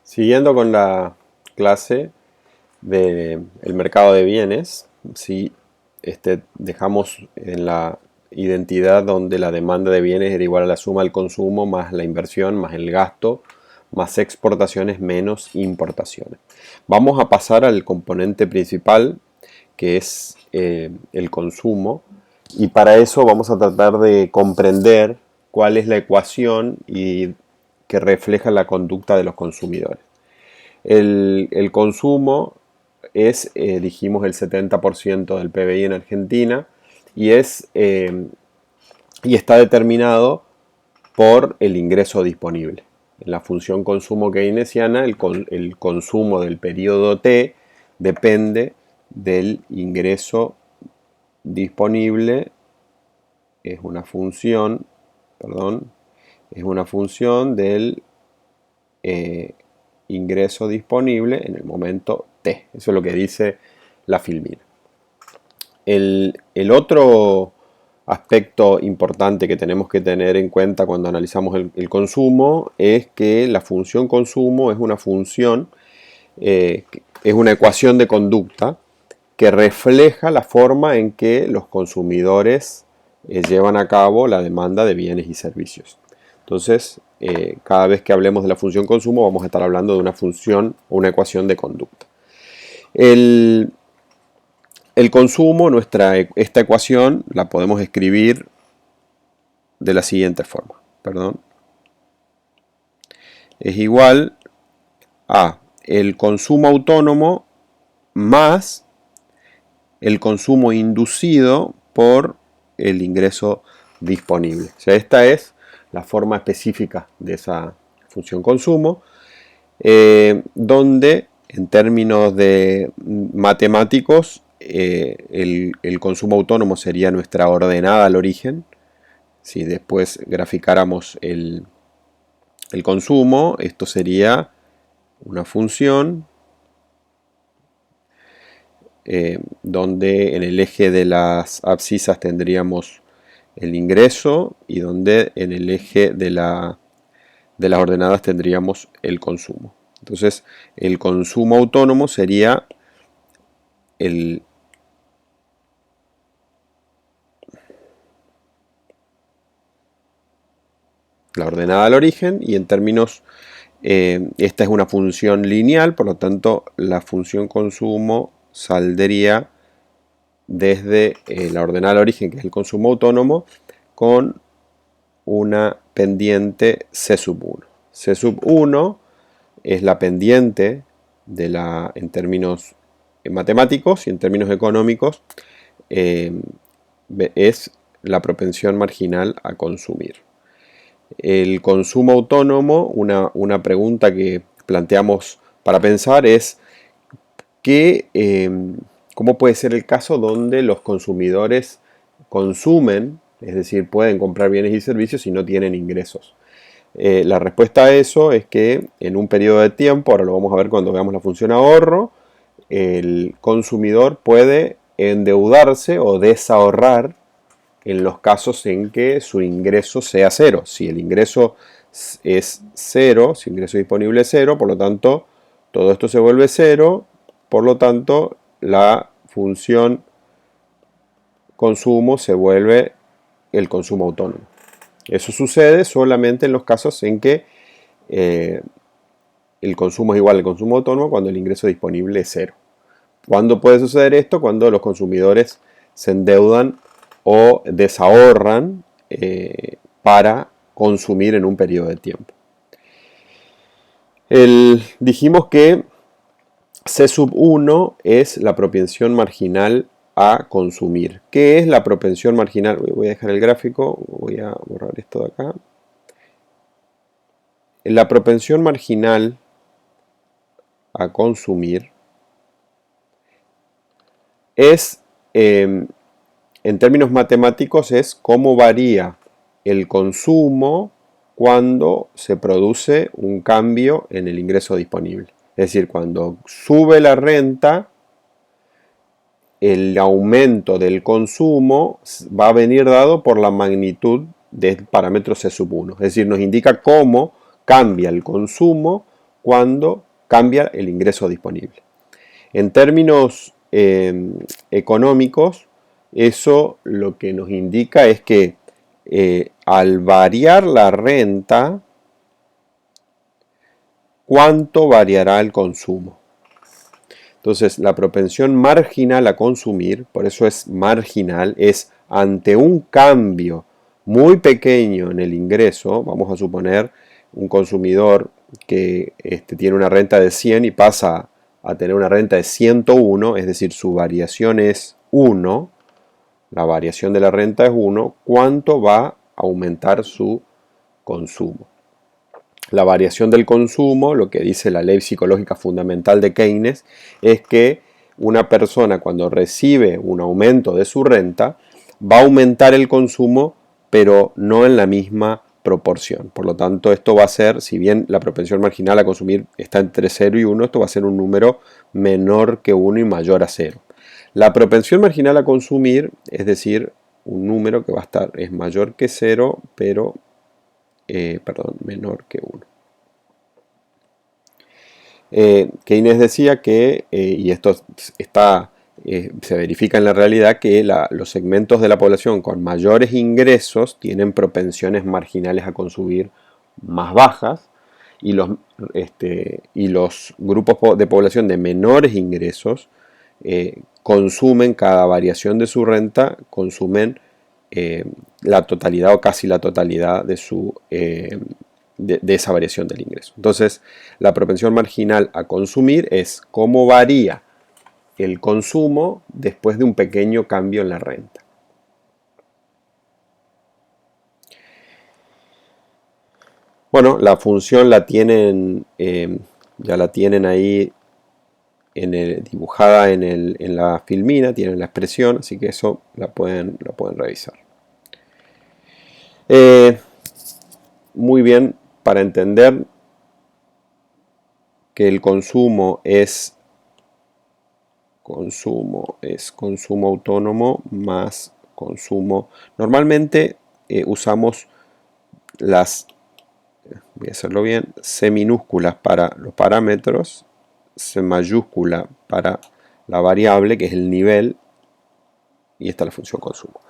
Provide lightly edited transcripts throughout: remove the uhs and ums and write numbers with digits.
Siguiendo con la clase del mercado de bienes, si dejamos en la identidad donde la demanda de bienes era igual a la suma del consumo más la inversión, más el gasto, más exportaciones menos importaciones. Vamos a pasar al componente principal, que es el consumo, y para eso vamos a tratar de comprender cuál es la ecuación que refleja la conducta de los consumidores. El consumo es, dijimos, el 70% del PBI en Argentina y, y está determinado por el ingreso disponible. En la función consumo keynesiana, el consumo del periodo T depende del ingreso disponible. Es una función, perdón, es una función del ingreso disponible en el momento T. Eso es lo que dice la filmina. El otro aspecto importante que tenemos que tener en cuenta cuando analizamos el consumo es que la función consumo es una función, es una ecuación de conducta que refleja la forma en que los consumidores llevan a cabo la demanda de bienes y servicios. Entonces, cada vez que hablemos de la función consumo vamos a estar hablando de una función o una ecuación de conducta. El consumo, esta ecuación la podemos escribir de la siguiente forma. Es igual a el consumo autónomo más el consumo inducido por el ingreso disponible. O sea, esta es la forma específica de esa función consumo, donde en términos de matemáticos el consumo autónomo sería nuestra ordenada al origen. Si después graficáramos el consumo, esto sería una función donde en el eje de las abscisas tendríamos el ingreso y donde en el eje de las ordenadas tendríamos el consumo. Entonces el consumo autónomo sería la ordenada al origen, y en términos, esta es una función lineal, por lo tanto la función consumo saldría desde la ordenada al origen, que es el consumo autónomo, con una pendiente C sub 1. C sub 1 es la pendiente en términos matemáticos, y en términos económicos es la propensión marginal a consumir. El consumo autónomo, una pregunta que planteamos para pensar es cómo puede ser el caso donde los consumidores consumen, es decir, pueden comprar bienes y servicios y no tienen ingresos. La respuesta a eso es que en un periodo de tiempo, ahora lo vamos a ver cuando veamos la función ahorro, el consumidor puede endeudarse o desahorrar en los casos en que su ingreso sea cero. Si el ingreso es cero, si el ingreso disponible es cero, por lo tanto, todo esto se vuelve cero, por lo tanto, la función consumo se vuelve el consumo autónomo. Eso sucede solamente en los casos en que el consumo es igual al consumo autónomo cuando el ingreso disponible es cero. ¿Cuándo puede suceder esto? Cuando los consumidores se endeudan o desahorran para consumir en un periodo de tiempo. Dijimos que C sub 1 es la propensión marginal a consumir. ¿Qué es la propensión marginal? Voy a dejar el gráfico, voy a borrar esto de acá. La propensión marginal a consumir es, en términos matemáticos, es cómo varía el consumo cuando se produce un cambio en el ingreso disponible. Es decir, cuando sube la renta, el aumento del consumo va a venir dado por la magnitud del parámetro C sub 1. Es decir, nos indica cómo cambia el consumo cuando cambia el ingreso disponible. En términos económicos, eso lo que nos indica es que al variar la renta, ¿cuánto variará el consumo? Entonces, la propensión marginal a consumir, por eso es marginal, es ante un cambio muy pequeño en el ingreso. Vamos a suponer un consumidor que tiene una renta de 100 y pasa a tener una renta de 101, es decir, su variación es 1, la variación de la renta es 1, ¿cuánto va a aumentar su consumo? La variación del consumo, lo que dice la ley psicológica fundamental de Keynes, es que una persona cuando recibe un aumento de su renta va a aumentar el consumo, pero no en la misma proporción. Por lo tanto, esto va a ser, si bien la propensión marginal a consumir está entre 0 y 1, esto va a ser un número menor que 1 y mayor a 0. La propensión marginal a consumir, es decir, un número que va a estar, es mayor que 0, pero menor que 1. Keynes decía que, y esto se verifica en la realidad, que los segmentos de la población con mayores ingresos tienen propensiones marginales a consumir más bajas y los grupos de población de menores ingresos consumen cada variación de su renta, consumen la totalidad o casi la totalidad de esa variación del ingreso. Entonces, la propensión marginal a consumir es cómo varía el consumo después de un pequeño cambio en la renta. Bueno, la función la tienen, ya la tienen ahí dibujada en la filmina, tienen la expresión, así que eso la pueden revisar. Muy bien, para entender que el consumo es consumo autónomo más consumo. Normalmente usamos las, voy a hacerlo bien, C minúsculas para los parámetros, C mayúscula para la variable, que es el nivel, y esta es la función consumo.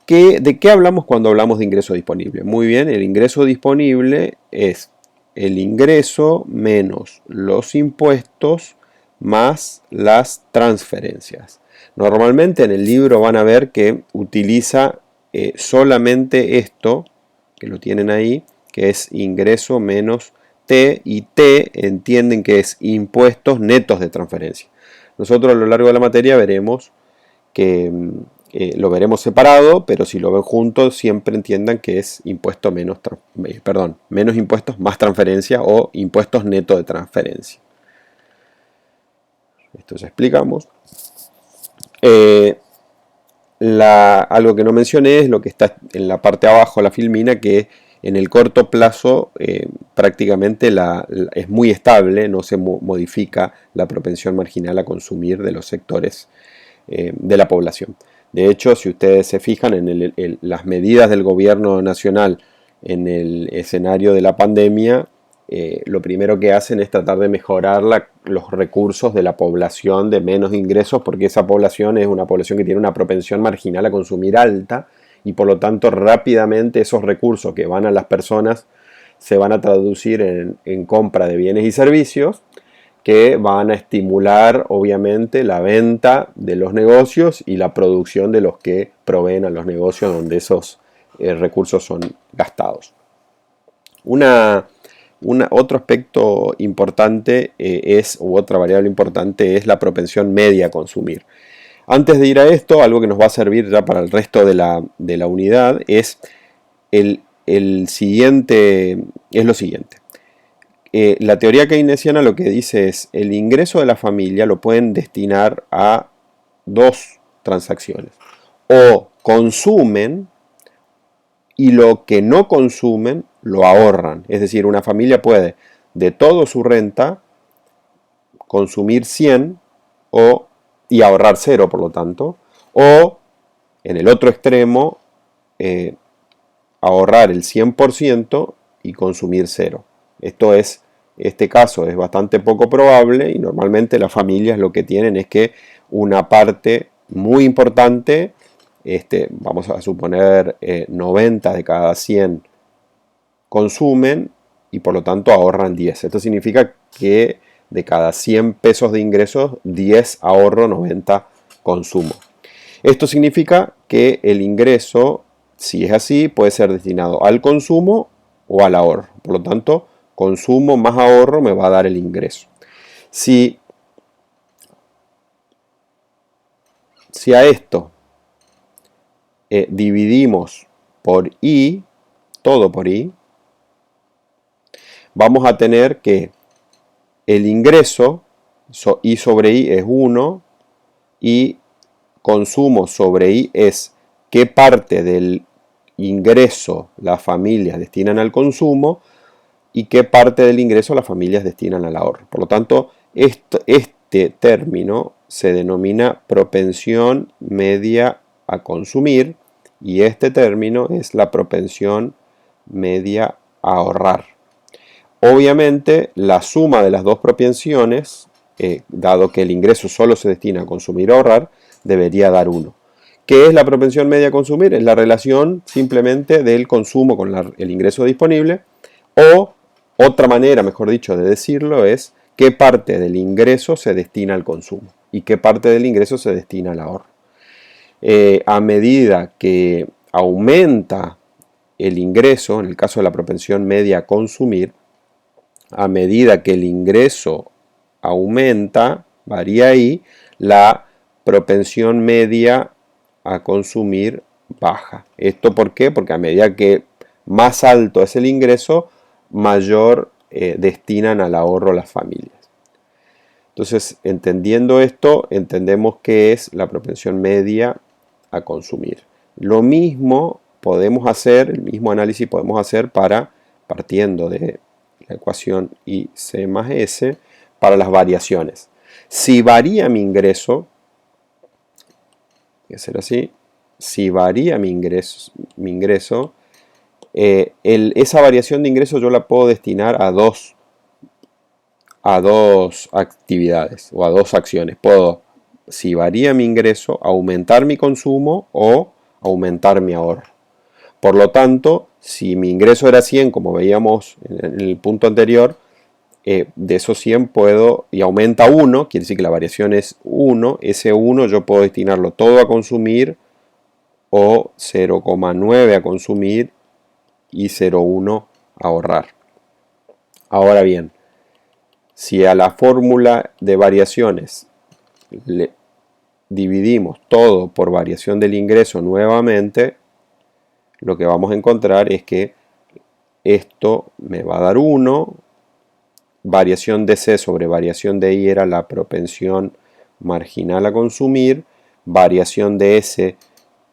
¿De qué hablamos cuando hablamos de ingreso disponible? Muy bien, el ingreso disponible es el ingreso menos los impuestos más las transferencias. Normalmente en el libro van a ver que utiliza solamente esto, que lo tienen ahí, que es ingreso menos T, y T entienden que es impuestos netos de transferencia. Nosotros a lo largo de la materia veremos que lo veremos separado, pero si lo ven juntos siempre entiendan que es impuesto menos impuestos más transferencia o impuestos netos de transferencia. Esto ya explicamos. Algo que no mencioné es lo que está en la parte de abajo de la filmina, que en el corto plazo prácticamente es muy estable, no se modifica la propensión marginal a consumir de los sectores de la población. De hecho, si ustedes se fijan en las medidas del gobierno nacional en el escenario de la pandemia, lo primero que hacen es tratar de mejorar los recursos de la población de menos ingresos, porque esa población es una población que tiene una propensión marginal a consumir alta, y por lo tanto rápidamente esos recursos que van a las personas se van a traducir en compra de bienes y servicios, que van a estimular obviamente la venta de los negocios y la producción de los que proveen a los negocios donde esos recursos son gastados. Otro aspecto importante otra variable importante es la propensión media a consumir. Antes de ir a esto, algo que nos va a servir ya para el resto de la unidad es lo siguiente. La teoría keynesiana lo que dice es el ingreso de la familia lo pueden destinar a dos transacciones. O consumen y lo que no consumen lo ahorran. Es decir, una familia puede de toda su renta consumir 100 y ahorrar 0, por lo tanto. O en el otro extremo ahorrar el 100% y consumir 0. Esto es este caso es bastante poco probable y normalmente las familias lo que tienen es que una parte muy importante, vamos a suponer 90 de cada 100 consumen y por lo tanto ahorran 10. Esto significa que de cada 100 pesos de ingresos, 10 ahorro, 90 consumo. Esto significa que el ingreso, si es así, puede ser destinado al consumo o al ahorro. Por lo tanto, consumo más ahorro me va a dar el ingreso. Si a esto dividimos por I, todo por I, vamos a tener que el ingreso, I sobre I es 1, y consumo sobre I es qué parte del ingreso las familias destinan al consumo y qué parte del ingreso las familias destinan al ahorro. Por lo tanto, este término se denomina propensión media a consumir y este término es la propensión media a ahorrar. Obviamente, la suma de las dos propensiones, dado que el ingreso solo se destina a consumir o ahorrar, debería dar 1. ¿Qué es la propensión media a consumir? Es la relación simplemente del consumo con el ingreso disponible, o otra manera, mejor dicho, de decirlo es qué parte del ingreso se destina al consumo y qué parte del ingreso se destina al ahorro. A medida que aumenta el ingreso, en el caso de la propensión media a consumir, a medida que el ingreso aumenta, varía ahí, la propensión media a consumir baja. ¿Esto por qué? Porque a medida que más alto es el ingreso, mayor destinan al ahorro las familias. Entonces, entendiendo esto, entendemos qué es la propensión media a consumir. Lo mismo podemos hacer, el mismo análisis podemos hacer partiendo de la ecuación IC más S, para las variaciones. Si varía mi ingreso, voy a hacer así, si varía mi ingreso, esa variación de ingreso yo la puedo destinar a dos actividades o a dos acciones. Puedo, si varía mi ingreso, aumentar mi consumo o aumentar mi ahorro. Por lo tanto, si mi ingreso era 100, como veíamos en el punto anterior, de esos 100 puedo, y aumenta 1, quiere decir que la variación es 1, ese 1 yo puedo destinarlo todo a consumir o 0,9 a consumir y 0,1 a ahorrar. Ahora bien, si a la fórmula de variaciones le dividimos todo por variación del ingreso nuevamente, lo que vamos a encontrar es que esto me va a dar 1, variación de C sobre variación de I era la propensión marginal a consumir, variación de S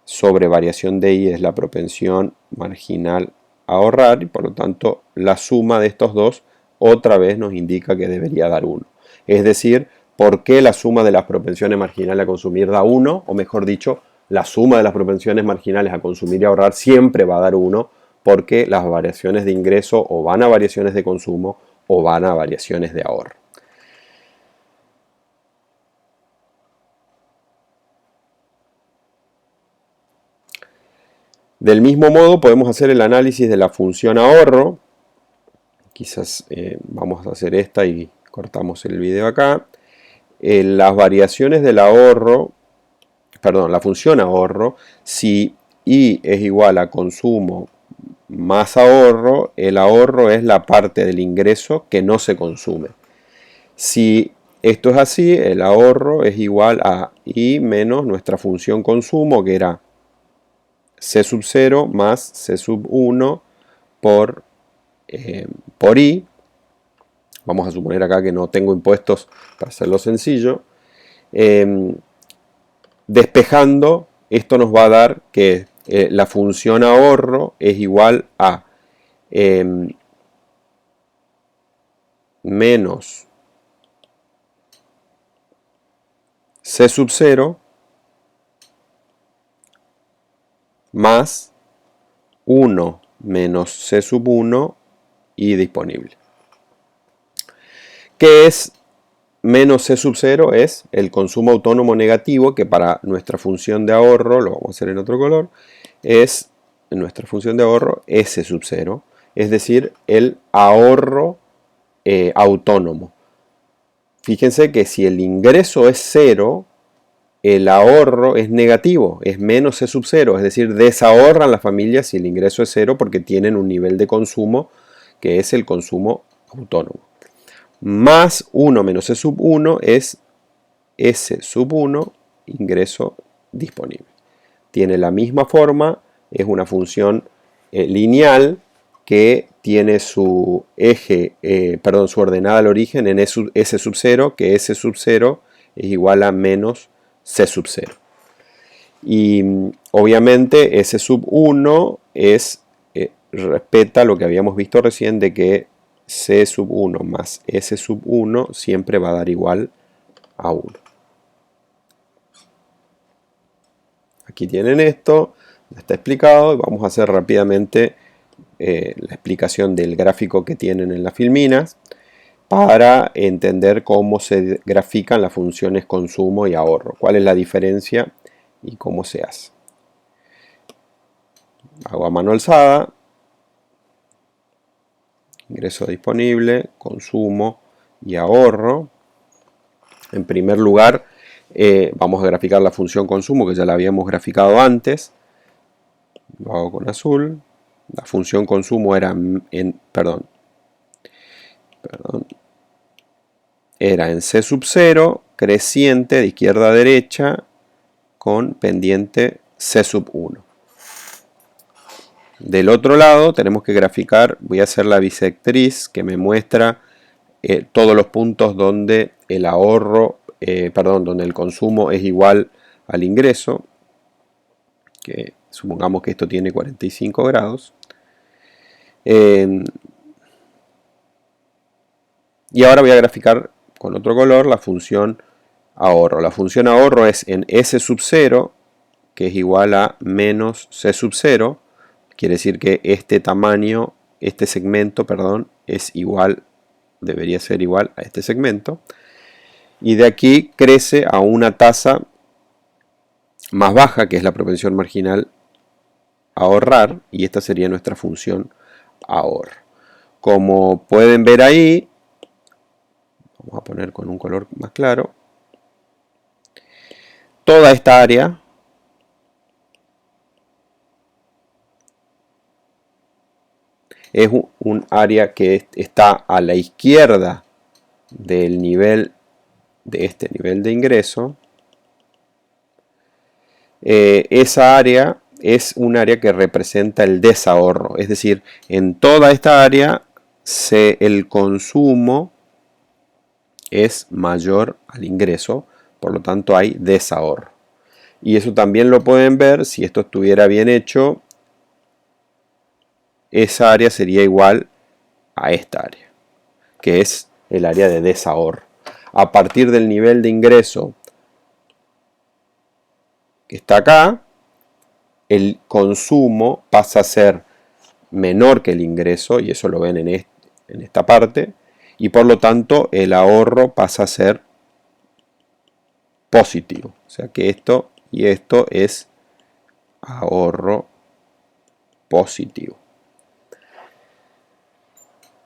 sobre variación de I es la propensión marginal a ahorrar y por lo tanto la suma de estos dos otra vez nos indica que debería dar 1. Es decir, ¿por qué la suma de las propensiones marginales a consumir da 1? O mejor dicho, la suma de las propensiones marginales a consumir y ahorrar siempre va a dar 1 porque las variaciones de ingreso o van a variaciones de consumo o van a variaciones de ahorro. Del mismo modo podemos hacer el análisis de la función ahorro. Quizás vamos a hacer esta y cortamos el video acá. Las variaciones del ahorro, perdón, la función ahorro, si I es igual a consumo más ahorro, el ahorro es la parte del ingreso que no se consume. Si esto es así, el ahorro es igual a I menos nuestra función consumo, que era C sub 0 más C sub 1 por I. Vamos a suponer acá que no tengo impuestos para hacerlo sencillo. Despejando, esto nos va a dar que la función ahorro es igual a menos C sub 0 más 1 menos C sub 1 y disponible. ¿Qué es menos C sub 0? Es el consumo autónomo negativo, que para nuestra función de ahorro, lo vamos a hacer en otro color, es nuestra función de ahorro S sub 0, es decir, el ahorro autónomo. Fíjense que si el ingreso es 0, el ahorro es negativo, es menos C sub 0, es decir, desahorran las familias si el ingreso es 0 porque tienen un nivel de consumo que es el consumo autónomo. Más 1 menos C sub 1 es S sub 1, ingreso disponible. Tiene la misma forma, es una función lineal que tiene su eje, su ordenada al origen en S sub 0, que S sub 0 es igual a menos C sub 0. Y obviamente S sub 1 respeta lo que habíamos visto recién de que C sub 1 más S sub 1 siempre va a dar igual a 1. Aquí tienen esto, está explicado, y vamos a hacer rápidamente la explicación del gráfico que tienen en las filminas para entender cómo se grafican las funciones consumo y ahorro, cuál es la diferencia y cómo se hace. Hago a mano alzada, ingreso disponible, consumo y ahorro. En primer lugar, vamos a graficar la función consumo, que ya la habíamos graficado antes. Lo hago con azul. La función consumo era era en C sub 0, creciente de izquierda a derecha, con pendiente C sub 1. Del otro lado tenemos que graficar, voy a hacer la bisectriz que me muestra todos los puntos donde el ahorro, donde el consumo es igual al ingreso, que supongamos que esto tiene 45 grados. Y ahora voy a graficar con otro color la función ahorro. La función ahorro es en S sub 0, que es igual a menos C sub 0. Quiere decir que este tamaño, este segmento, perdón, es igual, debería ser igual a este segmento. Y de aquí crece a una tasa más baja, que es la propensión marginal a ahorrar, y esta sería nuestra función ahorro. Como pueden ver ahí, vamos a poner con un color más claro, toda esta área es un área que está a la izquierda del nivel de este nivel de ingreso. Esa área es un área que representa el desahorro, es decir, en toda esta área el consumo es mayor al ingreso, por lo tanto hay desahorro. Y eso también lo pueden ver, si esto estuviera bien hecho, esa área sería igual a esta área, que es el área de desahorro. A partir del nivel de ingreso que está acá, el consumo pasa a ser menor que el ingreso, y eso lo ven en esta parte, y por lo tanto el ahorro pasa a ser positivo. O sea que esto y esto es ahorro positivo.